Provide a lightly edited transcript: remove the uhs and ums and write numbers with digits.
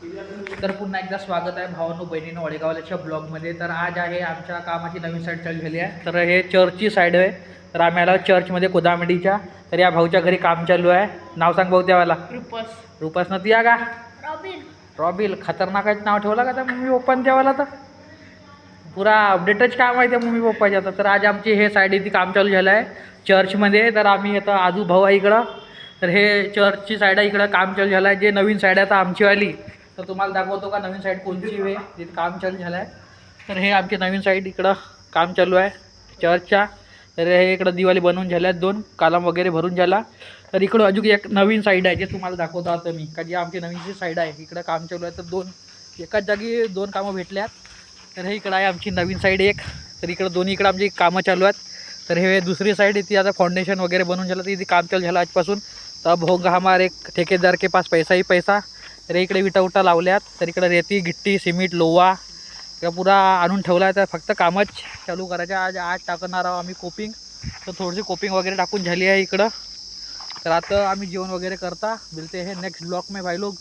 तर पुन्हा एकदा स्वागत आहे भावांनो बहिणींनो वडेगावल्याच्या ब्लॉगमध्ये। तर आज आहे आमच्या कामाची नवीन साईड चालू झाली आहे। तर हे चर्चची साईड आहे। तर आम्ही आलो चर्चमध्ये कोदामडीच्या। तर या भाऊच्या घरी काम चालू आहे। नाव सांग भाऊ त्यावाला। रुपस नव्हती या का रॉबिल खतरनाक नाव ठेवलं का त्या मम्मी पप्पाने त्यावाला। तर पुरा अपडेटच काम आहे त्या मम्मी पप्पाच्या। तर आज आमची हे साईड इथे काम चालू झालं आहे चर्चमध्ये। तर आम्ही आता आजू भाऊ आहे इकडं। तर हे चर्चची साईड आहे इकडं काम चालू झालं आहे। जे नवीन साईड आहे आता आमचीवाली तर तुम्हाला दाखवतो का नवीन साईड कोणची आहे तिथे काम चालू झालं आहे। तर हे आमची नवीन साईड इकडं काम चालू आहे चर्चच्या। तर हे इकडं दिवाळी बनवून झाल्या आहेत, 2 कॉलम वगैरे भरून झाला। तर इकडं अजून एक नवीन साईड आहे जे तुम्हाला दाखवतो आता मी का जी आमची नवीनची साईड आहे इकडं काम चालू आहे। तर 2 एकाच जागी 2 कामं भेटल्यात। तर हे इकडं आहे आमची नवीन साईड एक। तर इकडं दोन्ही इकडं आमची कामं चालू आहेत। तर हे दुसरी साईड ती आता फाउंडेशन वगैरे बनवून झालं तर इथे काम चालू झालं आजपासून। तर भोंगा हमारे ठेकेदार के पास पैसा ही पैसा। तर इकडे विटा उटा लावल्यात। तर इकडे रेती गिट्टी सिमेंट लोहा किंवा पुरा आणून ठेवला आहे। तर फक्त कामच चालू करायचं। आज टाकणार आहोत आम्ही कोपिंग। तर थोडीशी कोपिंग वगैरे टाकून झाली आहे इकडं। तर आता आम्ही जेवण वगैरे करता मिलते हैं नेक्स्ट ब्लॉग में भाई लोग।